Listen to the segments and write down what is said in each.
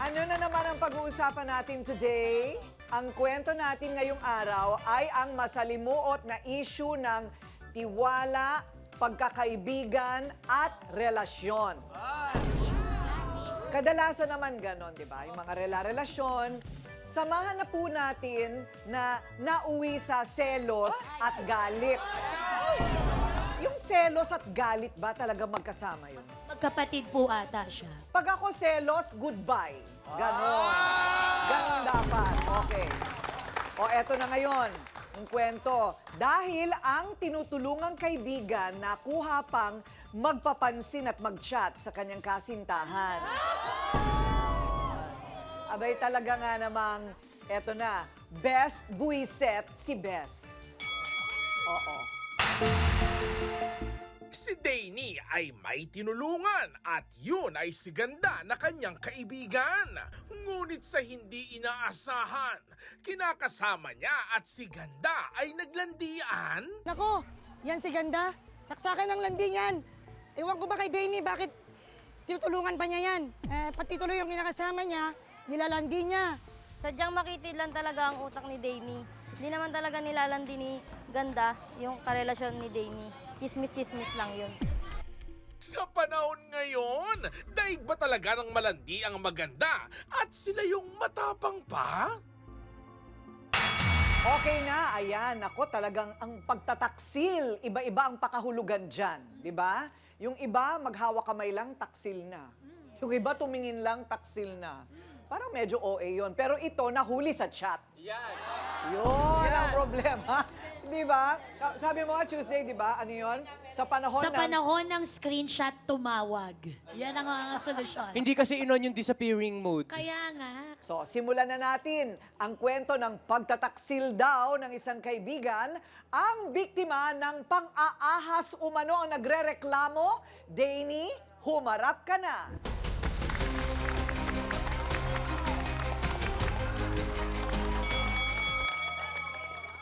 Ano na naman ang pag-uusapan natin today? Ang kwento natin ngayong araw ay ang masalimuot na issue ng tiwala, pagkakaibigan at relasyon. Kadalasan naman ganon, di ba? Yung mga relasyon, samahan na po natin na nauwi sa selos at galit. Yung selos at galit ba talaga magkasama yun? Magkapatid po ata siya. Pag ako selos, goodbye. Ganon. Ganon dapat. Okay. O eto na ngayon, ang kwento. Dahil ang tinutulungang kaibigan nakuha pang magpapansin at mag-chat sa kanyang kasintahan. Abay talaga nga namang, eto na, best buwiset si Bes. Oo. Si Danny ay may tinulungan at yun ay si Ganda na kanyang kaibigan. Ngunit sa hindi inaasahan, kinakasama niya at si Ganda ay naglandian. Nako, yan si Ganda. Saksakan ng landi niyan. Ewan ko ba kay Danny, bakit tinutulungan pa niya yan? Pati tuloy yung kinakasama niya, nilalandi niya. Sadyang makitid lang talaga ang utak ni Danny. Hindi naman talaga nilalandi ni Ganda yung karelasyon ni Danny. Chismis-chismis lang yun. Sa panahon ngayon, daig ba talaga ng malandi ang maganda at sila yung matapang pa? Okay na, ayan. Ako talagang ang pagtataksil. Iba-iba ang pakahulugan dyan. Di ba? Yung iba, maghawa kamay lang, taksil na. Yung iba, tumingin lang, taksil na. Parang medyo OA yun. Pero ito, nahuli sa chat. Yun ang problema. Di ba? Sabi mo nga Tuesday, di ba? Ano yun? Sa panahon Sa panahon ng screenshot, tumawag. Yan ang mga solusyon. Hindi kasi inon yung disappearing mode. Kaya nga. So, simulan na natin ang kwento ng pagtataksil daw ng isang kaibigan. Ang biktima ng pang-aahas umano ang nagrereklamo. Danny, humarap ka na.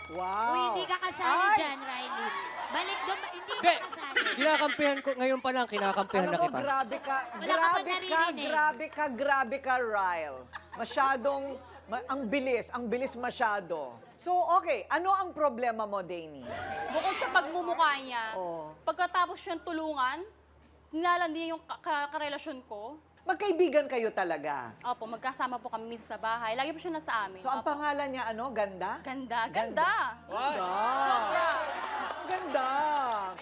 Wow. Uy, hindi ka kasali Ay! dyan, Riley. Balik doon, hindi Hindi! ka kasali. Kinakampihan ko, ngayon pa lang, kinakampihan Alam na mo, kita. grabe ka, Wala ka pa grabe ka, naririnig. grabe ka, Ryle. Masyadong, ang bilis masyado. So, okay, ano ang problema mo, Danny? Bukod sa pagmumukha niya, Oo. pagkatapos siyang tulungan, nilalandi niya yung karelasyon ko. Magkaibigan kayo talaga. Opo, magkasama po kami minsan sa bahay. Lagi po siya nasa amin. So, ang Opo. pangalan niya, ano, Ganda? Ganda. Ganda. Ganda.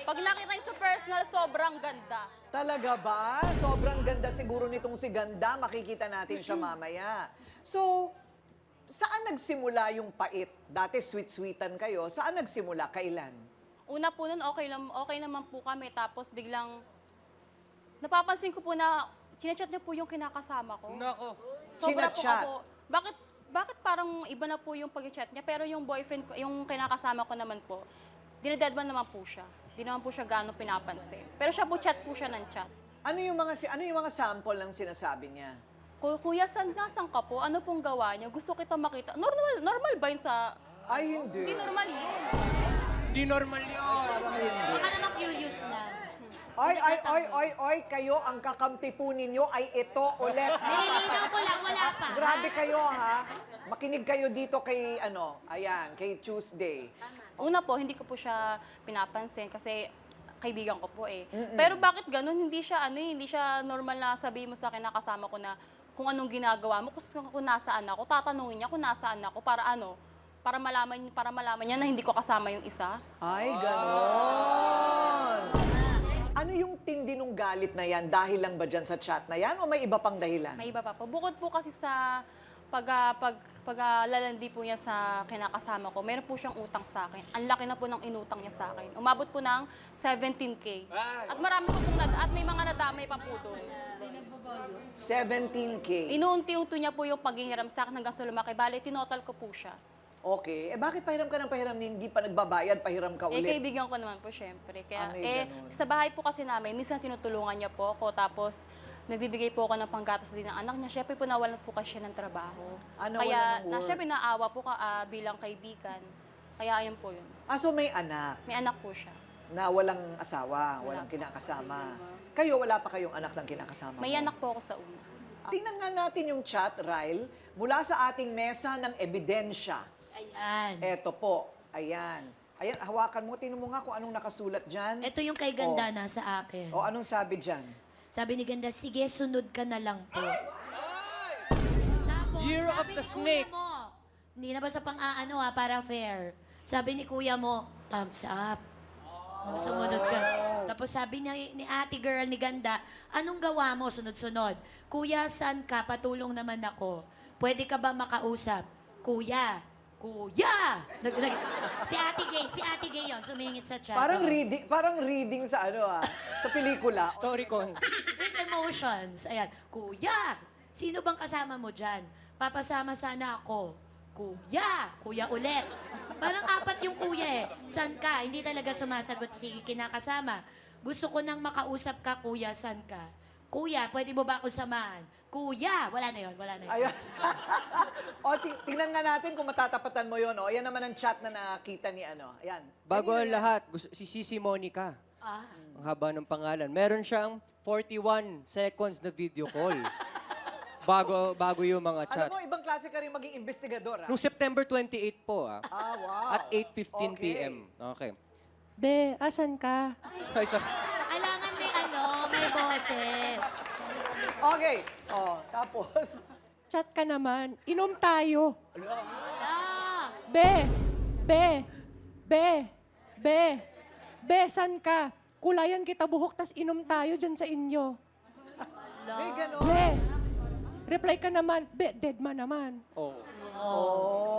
Pag nakita niyo sa personal, sobrang ganda. Talaga ba? Sobrang ganda siguro nitong si Ganda. Makikita natin siya mamaya. So, saan nagsimula yung pait? Dati sweet-sweetan kayo. Saan nagsimula? Kailan? Una po nun, okay naman po kami. Tapos biglang, napapansin ko po na sinachat niya po yung kinakasama ko. Nako. Sobra po Chinachat? ako. Bakit parang iba na po yung pag-chat niya, pero yung boyfriend ko, yung kinakasama ko naman po, dinededman naman po siya. Di naman po siya gaano pinapansin. Pero siya po chat po siya ng chat. Ano yung mga sample ng sinasabi niya? Kuya, nasan ka po? Ano pong gawa niyo? Gusto kita makita. Normal ba yun sa... Ay, hindi. Hindi normal yun. Hindi normal yun. Baka naman curious na. Oy, kayo, ang kakampi po ninyo ay ito ulit. Nililinaw ko lang, wala pa. Grabe kayo, ha? Makinig kayo dito kay, kay Tuesday. Una po, hindi ko po siya pinapansin kasi kaibigan ko po eh. Pero bakit ganun? Hindi siya normal na sabihin mo sa akin na kasama ko na kung anong ginagawa mo, kung nasaan ako, tatanungin niya kung nasaan ako para malaman niya na hindi ko kasama yung isa. Ay, ganon. Ano yung tindi nung galit na yan? Dahil lang ba dyan sa chat na yan o may iba pang dahilan? May iba pa po. Bukod po kasi sa lalandi po niya sa kinakasama ko, meron po siyang utang sa akin. Ang laki na po ng inutang niya sa akin. Umabot po ng 17K. At marami po at may mga nadamay pa po doon. 17K. Inuunti-unti niya po yung paghihiram sa akin hanggang sa lumaki. Bale, tinotal ko po siya. Okay. Bakit pahiram ka ng pahiram hindi pa nagbabayad, pahiram ka ulit? Kaibigan ko naman po, syempre. Kaya, may ganun. sa bahay po kasi namin, minsan tinutulungan niya po ako. Tapos, nagbibigay po ako ng panggatas din ng anak niya. Syempre po, nawalan po kasi siya ng trabaho. Nawalan Kaya, ng work. syempre, naawa po bilang kaibigan. Kaya, ayun po yun. So may anak May anak po siya. na walang asawa, walang po. kinakasama. Kayo, wala pa kayong anak ng kinakasama May mo? anak po ako sa una. Tingnan nga natin yung chat, Ryle, mula sa ating mesa ng ebidensya. Ayan. Eto po, ayan. Ayan, hawakan mo, tingnan mo nga kung anong nakasulat dyan. Ito yung kay Ganda nasa akin. O anong sabi dyan? Sabi ni Ganda, sige, sunod ka na lang po. Tapos, Year of sabi the ni snake. Kuya mo, hindi na ba sa pang-aano para fair. Sabi ni kuya mo, thumbs up. No, sumunod ka. Tapos sabi niya ni ate girl ni Ganda, anong gawa mo sunod-sunod? Kuya, saan ka? Patulong naman ako. Pwede ka ba makausap? Kuya, kuya! Si ate gay yun, sumingit sa chat. Parang reading sa sa pelikula. Story ko. With emotions. Ayan, kuya, sino bang kasama mo dyan? Papasama sana ako. Kuya, kuya ulit. Parang apat yung kuya eh. San ka? Hindi talaga sumasagot si kinakasama. Gusto ko nang makausap ka, kuya, san ka? Kuya, pwede mo ba ako samahan? Kuya, wala na yun. Ayun. O, tingnan nga natin kung matatapatan mo yun. O, ayan naman ang chat na nakita ni Ayan. Bago Kanino ang yan? lahat, si Sisi Monica. Ah. Ang haba ng pangalan. Meron siyang 41 seconds na video call. bago yung mga chat. Alam mo, ibang klase ka rin maging investigador, Noong September 28 po, wow. at 8:15 Okay. p.m. Okay. Be, asan ka? Ay, Kailangan may boses. Okay. O, tapos, Chat ka naman. Inom tayo. Ah, Besan ka. Kulayan kita buhok, tas inom tayo dyan sa inyo. may gano'n. Be, reply ka naman. Be, dead man naman. oh. Oh.